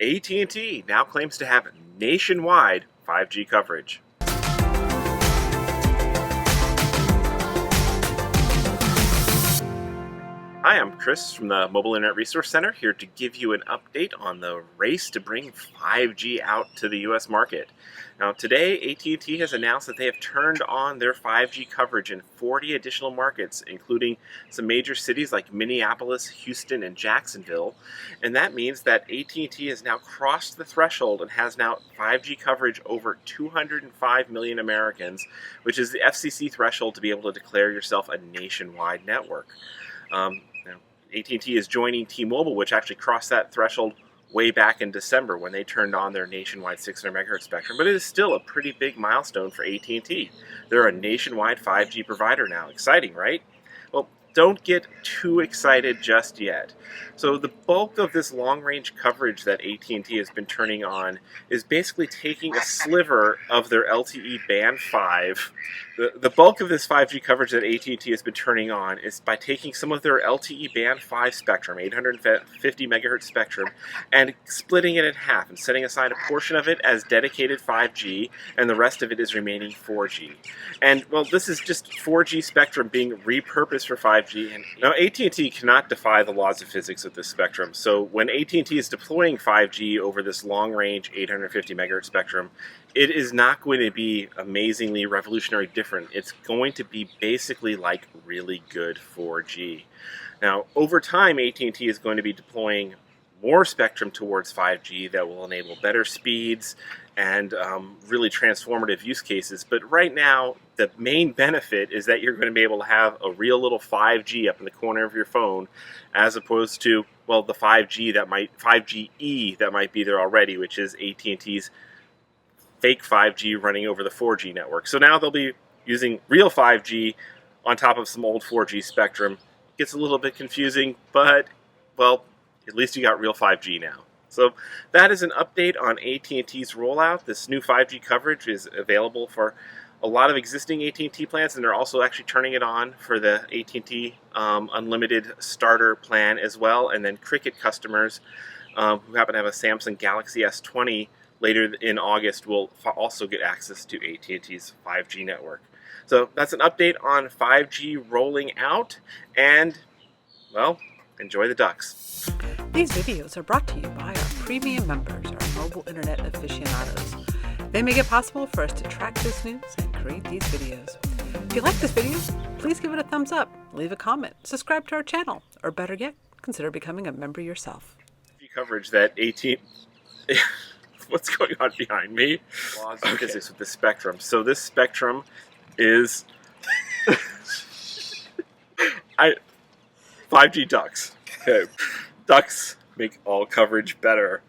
AT&T now claims to have nationwide 5G coverage. Hi, I'm Chris from the Mobile Internet Resource Center, here to give you an update on the race to bring 5G out to the U.S. market. Now, today, AT&T has announced that they have turned on their 5G coverage in 40 additional markets, including some major cities like Minneapolis, Houston, and Jacksonville. And that means that AT&T has now crossed the threshold and has now 5G coverage over 205 million Americans, which is the FCC threshold to be able to declare yourself a nationwide network. AT&T is joining T-Mobile, which actually crossed that threshold way back in December when they turned on their nationwide 600 MHz spectrum, but it is still a pretty big milestone for AT&T. They're a nationwide 5G provider now. Exciting, right? Well, don't get too excited just yet. So the bulk of this long-range coverage that AT&T has been turning on is basically taking a sliver of their LTE Band 5. The bulk of this 5G coverage that AT&T has been turning on is by taking some of their LTE Band 5 spectrum, 850 megahertz spectrum, and splitting it in half and setting aside a portion of it as dedicated 5G, and the rest of it is remaining 4G. And, well, this is just 4G spectrum being repurposed for 5G. And now AT&T cannot defy the laws of physics with this spectrum. So when AT&T is deploying 5G over this long-range 850 megahertz spectrum, it is not going to be amazingly revolutionary different. It's going to be basically like really good 4G. Now, over time, AT&T is going to be deploying more spectrum towards 5G that will enable better speeds and really transformative use cases. But right now, the main benefit is that you're going to be able to have a real little 5G up in the corner of your phone, as opposed to, well, the 5G that might 5GE that might be there already, which is AT&T's fake 5G running over the 4G network. So now they'll be using real 5G on top of some old 4G spectrum. Gets a little bit confusing, but, well, at least you got real 5G now. So that is an update on AT&T's rollout. This new 5G coverage is available for a lot of existing AT&T plans, and they're also actually turning it on for the AT&T Unlimited Starter plan as well. And then Cricket customers who happen to have a Samsung Galaxy S20 later in August will also get access to AT&T's 5G network. So that's an update on 5G rolling out, and, well, enjoy the ducks. These videos are brought to you by our premium members, our mobile internet aficionados. They make it possible for us to track this news and create these videos. If you like this video, please give it a thumbs up, leave a comment, subscribe to our channel, or better yet, consider becoming a member yourself. Coverage that what's going on behind me? Laws of physics with the spectrum. So this spectrum is 5G ducks. Okay. Ducks make all coverage better.